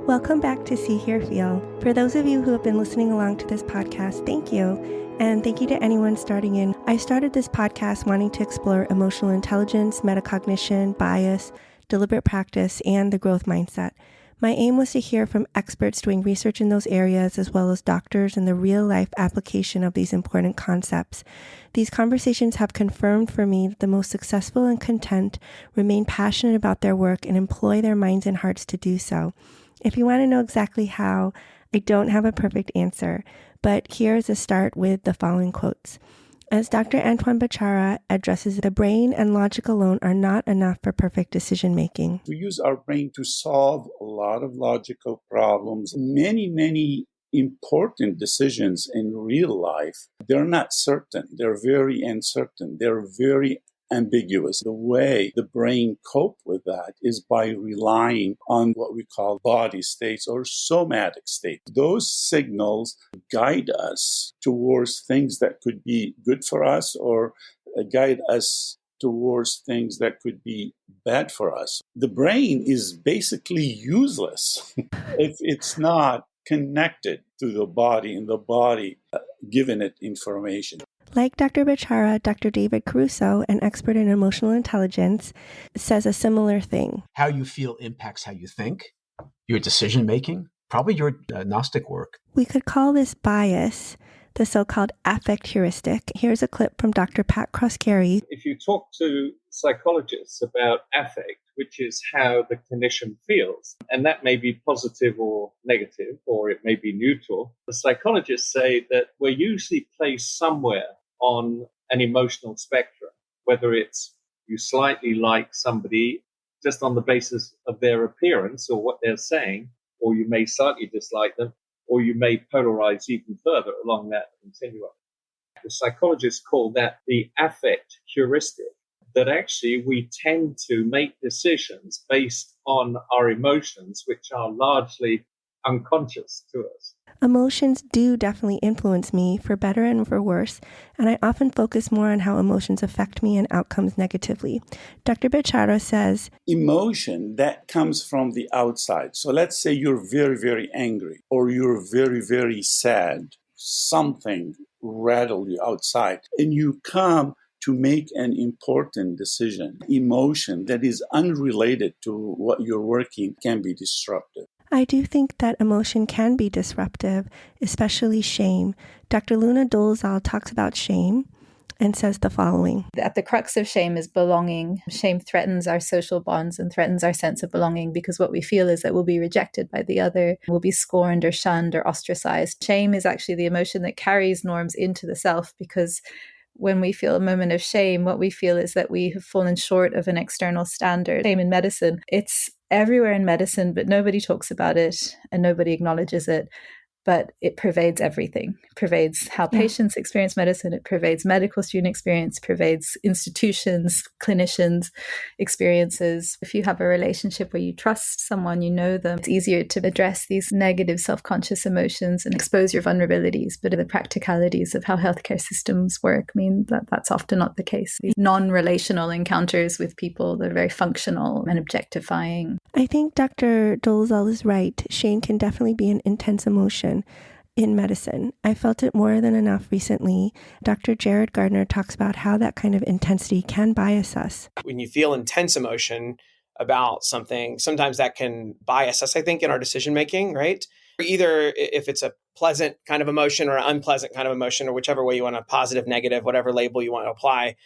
Welcome back to See, Hear, Feel. For those of you who have been listening along to this podcast, thank you. And thank you to anyone starting in. I started this podcast wanting to explore emotional intelligence, metacognition, bias, deliberate practice, and the growth mindset. My aim was to hear from experts doing research in those areas, as well as doctors and the real-life application of these important concepts. These conversations have confirmed for me that the most successful and content remain passionate about their work and employ their minds and hearts to do so. If you want to know exactly how, I don't have a perfect answer, but here is a start with the following quotes. As Dr. Antoine Bechara addresses, the brain and logic alone are not enough for perfect decision-making. We use our brain to solve a lot of logical problems. Many important decisions in real life, they're not certain. They're very uncertain. They're very ambiguous. The way the brain cope with that is by relying on what we call body states or somatic states. Those signals guide us towards things that could be good for us or guide us towards things that could be bad for us. The brain is basically useless if it's not connected to the body and the body giving it information. Like Dr. Bechara, Dr. David Caruso, an expert in emotional intelligence, says a similar thing. How you feel impacts how you think, your decision-making, probably your Gnostic work. We could call this bias, the so-called affect heuristic. Here's a clip from Dr. Pat Cross-Carey. If you talk to psychologists about affect, which is how the clinician feels, and that may be positive or negative, or it may be neutral, the psychologists say that we're usually placed somewhere on an emotional spectrum, whether it's you slightly like somebody just on the basis of their appearance or what they're saying, or you may slightly dislike them, or you may polarize even further along that continuum. The psychologists call that the affect heuristic, that actually we tend to make decisions based on our emotions, which are largely unconscious to us. Emotions do definitely influence me for better and for worse, and I often focus more on how emotions affect me and outcomes negatively. Dr. Bechara says, emotion that comes from the outside. So let's say you're very angry or you're very sad. Something rattled you outside and you come to make an important decision. Emotion that is unrelated to what you're working can be disruptive. I do think that emotion can be disruptive, especially shame. Dr. Luna Dolezal talks about shame and says the following. At the crux of shame is belonging. Shame threatens our social bonds and threatens our sense of belonging because what we feel is that we'll be rejected by the other, we'll be scorned or shunned or ostracized. Shame is actually the emotion that carries norms into the self because when we feel a moment of shame, what we feel is that we have fallen short of an external standard. Shame in medicine, it's everywhere in medicine, but nobody talks about it and nobody acknowledges it. But it pervades everything. It pervades how patients experience medicine. It pervades medical student experience, pervades institutions, clinicians' experiences. If you have a relationship where you trust someone, you know them, it's easier to address these negative self-conscious emotions and expose your vulnerabilities. But the practicalities of how healthcare systems work mean that that's often not the case. These non-relational encounters with people, they're very functional and objectifying. I think Dr. Dolezal is right. Shame can definitely be an intense emotion in medicine. I felt it more than enough recently. Dr. Jared Gardner talks about how that kind of intensity can bias us. When you feel intense emotion about something, sometimes that can bias us, I think, in our decision making, right? Either if it's a pleasant kind of emotion or an unpleasant kind of emotion, or whichever way you want to, positive, negative, whatever label you want to apply.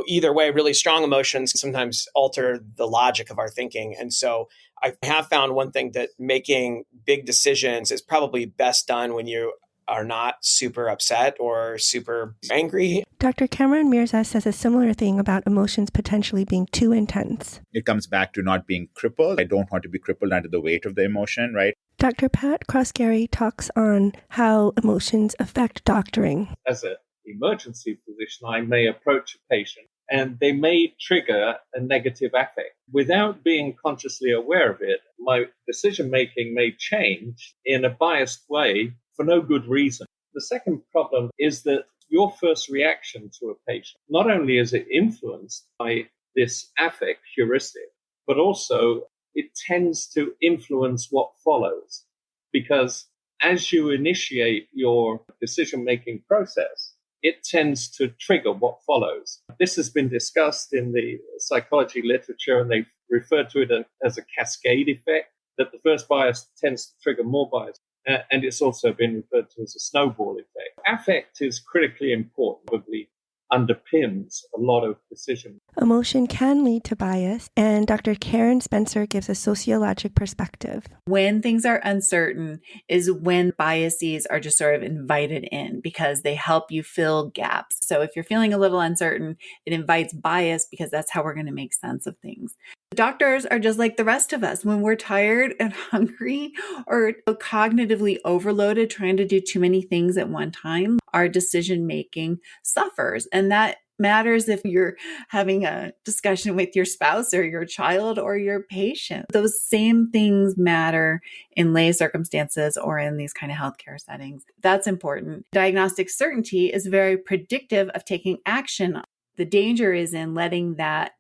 Either way, really strong emotions sometimes alter the logic of our thinking. And so I have found one thing, that making big decisions is probably best done when you are not super upset or super angry. Dr. Cameron Mirza says a similar thing about emotions potentially being too intense. It comes back to not being crippled. I don't want to be crippled under the weight of the emotion, right? Dr. Pat Cross-Carey talks on how emotions affect doctoring. As an emergency physician, I may approach a patient and they may trigger a negative affect. Without being consciously aware of it, my decision-making may change in a biased way for no good reason. The second problem is that your first reaction to a patient, not only is it influenced by this affect heuristic, but also it tends to influence what follows. Because as you initiate your decision-making process, it tends to trigger what follows. This has been discussed in the psychology literature, and they refer to it as a cascade effect, that the first bias tends to trigger more bias. And it's also been referred to as a snowball effect. Affect is critically important, probably underpins a lot of decision. Emotion can lead to bias, and Dr. Karen Spencer gives a sociologic perspective. When things are uncertain is when biases are just sort of invited in because they help you fill gaps. So if you're feeling a little uncertain, it invites bias because that's how we're going to make sense of things. Doctors are just like the rest of us. When we're tired and hungry or cognitively overloaded, trying to do too many things at one time, our decision making suffers. And that matters if you're having a discussion with your spouse or your child or your patient. Those same things matter in lay circumstances or in these kind of healthcare settings. That's important. Diagnostic certainty is very predictive of taking action. The danger is in letting that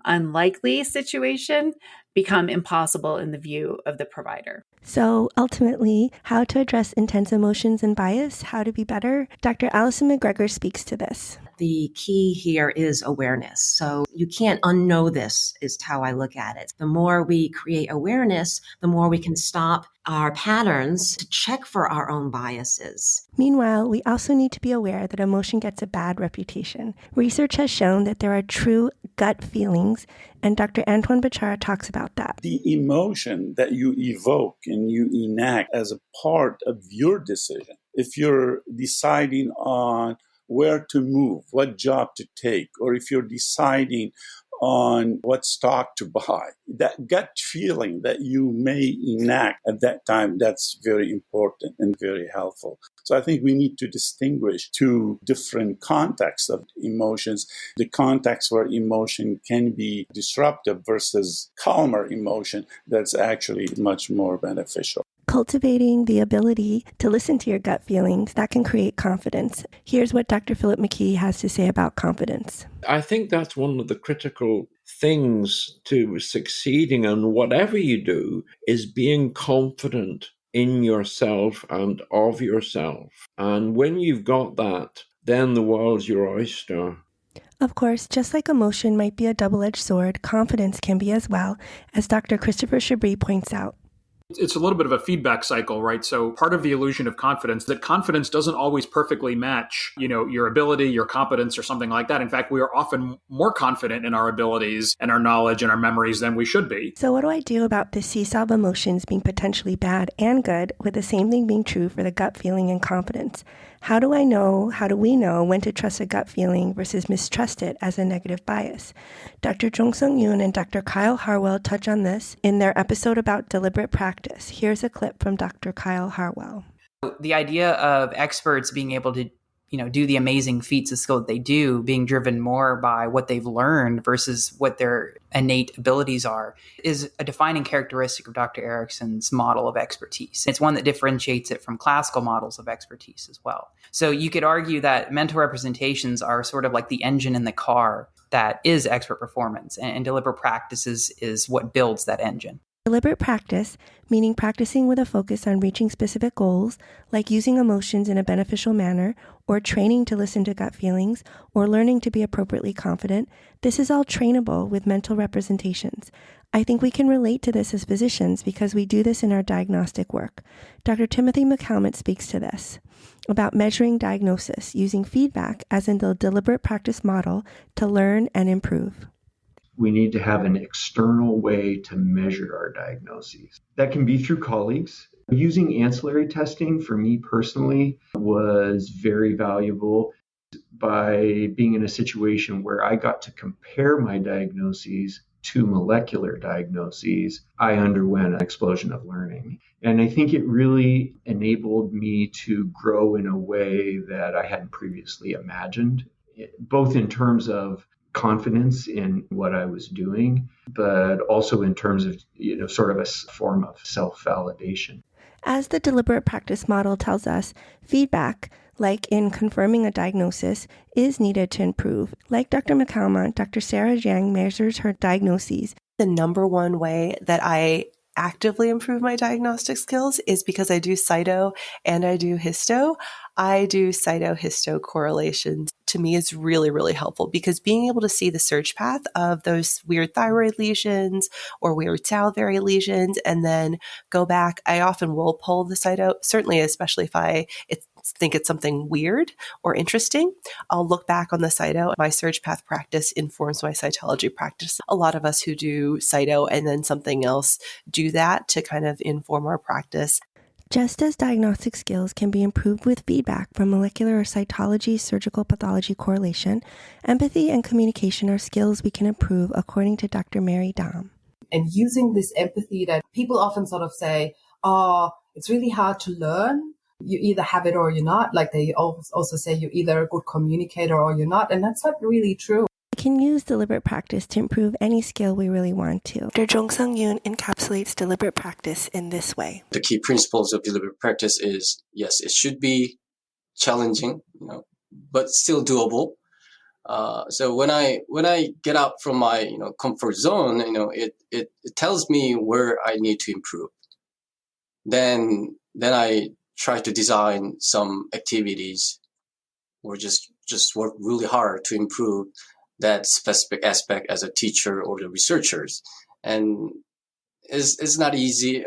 unlikely situation become impossible in the view of the provider. So ultimately, how to address intense emotions and bias, how to be better, Dr. Allison McGregor speaks to this. The key here is awareness. So you can't unknow this, is how I look at it. The more we create awareness, the more we can stop our patterns to check for our own biases. Meanwhile, we also need to be aware that emotion gets a bad reputation. Research has shown that there are true gut feelings, and Dr. Antoine Bechara talks about that. The emotion that you evoke and you enact as a part of your decision, if you're deciding on where to move, what job to take, or if you're deciding on what stock to buy, that gut feeling that you may enact at that time, that's very important and very helpful. So I think we need to distinguish two different contexts of emotions, the context where emotion can be disruptive versus calmer emotion that's actually much more beneficial. Cultivating the ability to listen to your gut feelings, that can create confidence. Here's what Dr. Philip McKee has to say about confidence. I think that's one of the critical things to succeeding in whatever you do is being confident in yourself and of yourself. And when you've got that, then the world's your oyster. Of course, just like emotion might be a double-edged sword, confidence can be as well, as Dr. Christopher Chabris points out. It's a little bit of a feedback cycle, right? So part of the illusion of confidence, that confidence doesn't always perfectly match, your ability, your competence, or something like that. In fact, we are often more confident in our abilities and our knowledge and our memories than we should be. So what do I do about the seesaw of emotions being potentially bad and good, with the same thing being true for the gut feeling and confidence? How do we know when to trust a gut feeling versus mistrust it as a negative bias? Dr. Jong-Sung Yoon and Dr. Kyle Harwell touch on this in their episode about deliberate practice. Here's a clip from Dr. Kyle Harwell. The idea of experts being able to do the amazing feats of skill that they do, being driven more by what they've learned versus what their innate abilities are, is a defining characteristic of Dr. Erickson's model of expertise. It's one that differentiates it from classical models of expertise as well. So you could argue that mental representations are sort of like the engine in the car that is expert performance, and deliberate practices is what builds that engine. Deliberate practice, meaning practicing with a focus on reaching specific goals, like using emotions in a beneficial manner, or training to listen to gut feelings, or learning to be appropriately confident, this is all trainable with mental representations. I think we can relate to this as physicians because we do this in our diagnostic work. Dr. Timothy McCalmont speaks to this, about measuring diagnosis, using feedback as in the deliberate practice model to learn and improve. We need to have an external way to measure our diagnoses. That can be through colleagues. Using ancillary testing for me personally was very valuable. By being in a situation where I got to compare my diagnoses to molecular diagnoses, I underwent an explosion of learning. And I think it really enabled me to grow in a way that I hadn't previously imagined, both in terms of confidence in what I was doing, but also in terms of, sort of a form of self-validation. As the deliberate practice model tells us, feedback, like in confirming a diagnosis, is needed to improve. Like Dr. McCalmont, Dr. Sarah Jiang measures her diagnoses The number one way that I actively improve my diagnostic skills is because I do cyto and I do histo. I do cyto-histo correlations. To me, is really, really helpful because being able to see the search path of those weird thyroid lesions or weird salivary lesions and then go back, I often will pull the cyto, certainly especially if I think it's something weird or interesting. I'll look back on the cyto. My search path practice informs my cytology practice. A lot of us who do cyto and then something else do that to kind of inform our practice. Just as diagnostic skills can be improved with feedback from molecular or cytology surgical pathology correlation, empathy and communication are skills we can improve according to Dr. Mary Dahm. And using this empathy that people often sort of say, oh, it's really hard to learn. You either have it or you're not. Like they also say you're either a good communicator or you're not. And that's not really true. We can use deliberate practice to improve any skill we really want to. Dr. Jong-Sung Yoon encapsulates deliberate practice in this way. The key principles of deliberate practice is, yes, it should be challenging, but still doable. So when I get out from my comfort zone, it tells me where I need to improve. Then I try to design some activities or just work really hard to improve that specific aspect as a teacher or the researchers. And it's not easy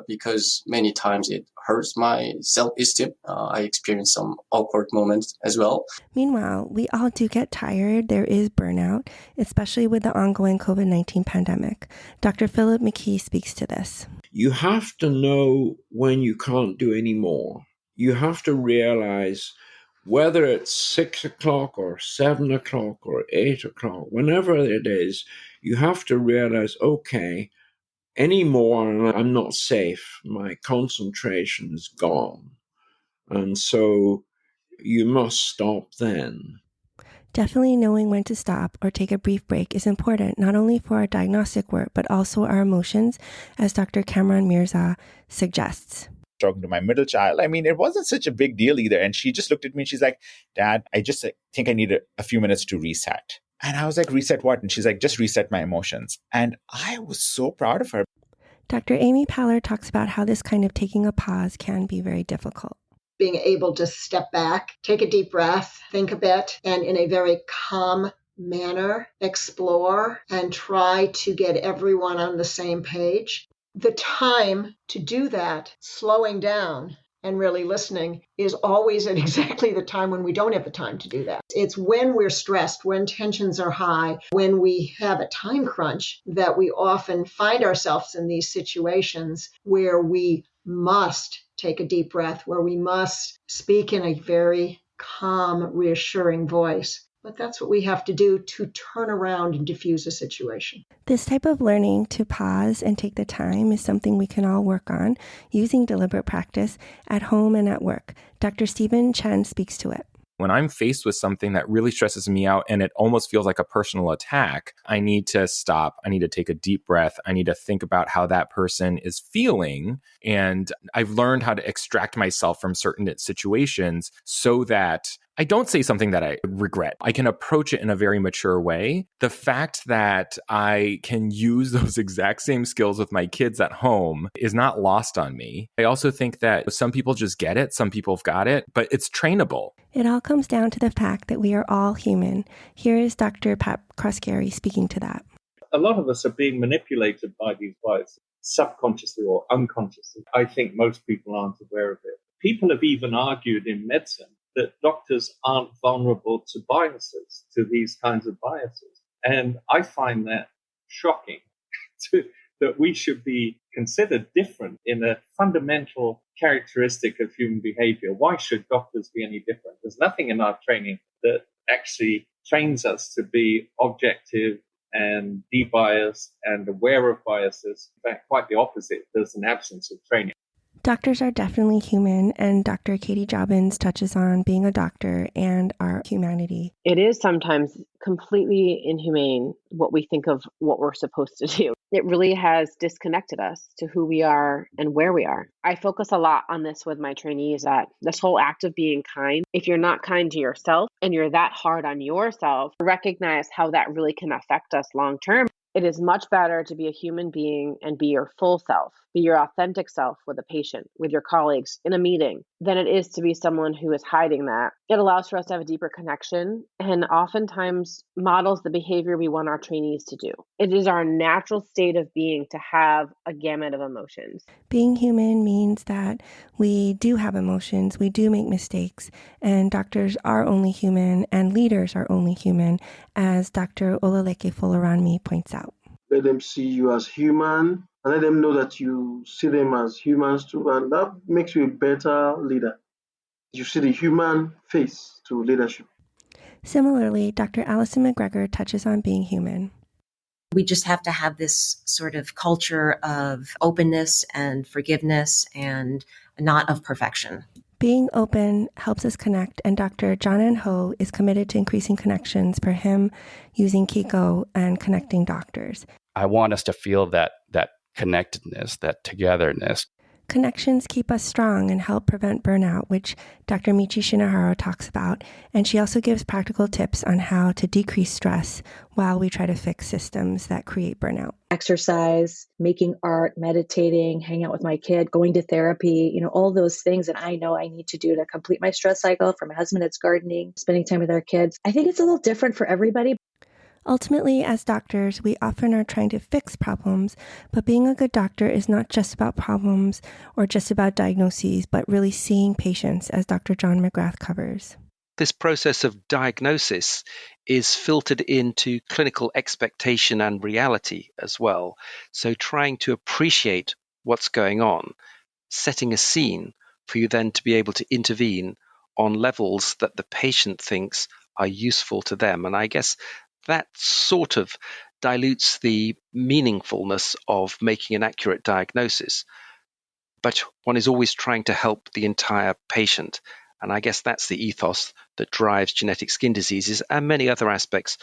because many times it hurts my self-esteem. I experience some awkward moments as well. Meanwhile, we all do get tired. There is burnout, especially with the ongoing COVID-19 pandemic. Dr. Philip McKee speaks to this. You have to know when you can't do any more. You have to realize whether it's 6 o'clock or 7 o'clock or 8 o'clock, whenever it is, you have to realize, okay, anymore, and I'm not safe. My concentration is gone. And so you must stop then. Definitely knowing when to stop or take a brief break is important, not only for our diagnostic work, but also our emotions, as Dr. Kamran Mirza suggests. Talking to my middle child, it wasn't such a big deal either. And she just looked at me and she's like, Dad, I just think I need a few minutes to reset. And I was like, reset what? And she's like, just reset my emotions. And I was so proud of her. Dr. Amy Paller talks about how this kind of taking a pause can be very difficult. Being able to step back, take a deep breath, think a bit, and in a very calm manner, explore and try to get everyone on the same page. The time to do that, slowing down and really listening, is always at exactly the time when we don't have the time to do that. It's when we're stressed, when tensions are high, when we have a time crunch, that we often find ourselves in these situations where we must take a deep breath, where we must speak in a very calm, reassuring voice. But that's what we have to do to turn around and diffuse a situation. This type of learning to pause and take the time is something we can all work on using deliberate practice at home and at work. Dr. Stephen Chen speaks to it. When I'm faced with something that really stresses me out and it almost feels like a personal attack, I need to stop. I need to take a deep breath. I need to think about how that person is feeling. And I've learned how to extract myself from certain situations so that I don't say something that I regret. I can approach it in a very mature way. The fact that I can use those exact same skills with my kids at home is not lost on me. I also think that some people just get it. Some people have got it, but it's trainable. It all comes down to the fact that we are all human. Here is Dr. Pat Kroskeri speaking to that. A lot of us are being manipulated by these biases, subconsciously or unconsciously. I think most people aren't aware of it. People have even argued in medicine that doctors aren't vulnerable to biases, to these kinds of biases. And I find that shocking, that we should be considered different in a fundamental characteristic of human behavior. Why should doctors be any different? There's nothing in our training that actually trains us to be objective and de-biased and aware of biases. In fact, quite the opposite. There's an absence of training. Doctors are definitely human, and Dr. Katie Jobbins touches on being a doctor and our humanity. It is sometimes completely inhumane what we think of what we're supposed to do. It really has disconnected us to who we are and where we are. I focus a lot on this with my trainees, that this whole act of being kind, if you're not kind to yourself and you're that hard on yourself, recognize how that really can affect us long term. It is much better to be a human being and be your full self, be your authentic self with a patient, with your colleagues, in a meeting, than it is to be someone who is hiding that. It allows for us to have a deeper connection and oftentimes models the behavior we want our trainees to do. It is our natural state of being to have a gamut of emotions. Being human means that we do have emotions, we do make mistakes, and doctors are only human and leaders are only human, as Dr. Olaleke Folaranmi points out. Let them see you as human and let them know that you see them as humans too, and that makes you a better leader. You see the human face to leadership. Similarly, Dr. Alison McGregor touches on being human. We just have to have this sort of culture of openness and forgiveness and not of perfection. Being open helps us connect, and Dr. John Ho is committed to increasing connections for him using Kiko and connecting doctors. I want us to feel that connectedness, that togetherness. Connections keep us strong and help prevent burnout, which Dr. Michi Shinohara talks about, and she also gives practical tips on how to decrease stress while we try to fix systems that create burnout. Exercise, making art, meditating, hang out with my kid, going to therapy, all those things that I know I need to do to complete my stress cycle. For my husband, it's gardening, spending time with our kids. I think it's a little different for everybody. Ultimately, as doctors, we often are trying to fix problems, but being a good doctor is not just about problems or just about diagnoses, but really seeing patients, as Dr. John McGrath covers. This process of diagnosis is filtered into clinical expectation and reality as well. So trying to appreciate what's going on, setting a scene for you then to be able to intervene on levels that the patient thinks are useful to them. And I guess that sort of dilutes the meaningfulness of making an accurate diagnosis. But one is always trying to help the entire patient. And I guess that's the ethos that drives genetic skin diseases and many other aspects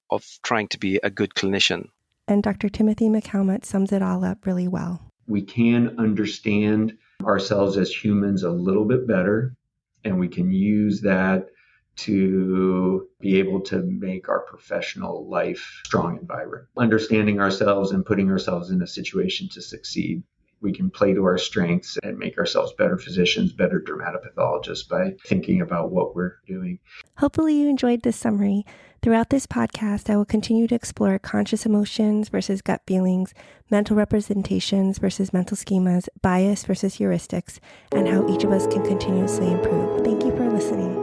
of trying to be a good clinician. And Dr. Timothy McCalmont sums it all up really well. We can understand ourselves as humans a little bit better, and we can use that to be able to make our professional life strong and vibrant. Understanding ourselves and putting ourselves in a situation to succeed. We can play to our strengths and make ourselves better physicians, better dermatopathologists by thinking about what we're doing. Hopefully you enjoyed this summary. Throughout this podcast, I will continue to explore conscious emotions versus gut feelings, mental representations versus mental schemas, bias versus heuristics, and how each of us can continuously improve. Thank you for listening.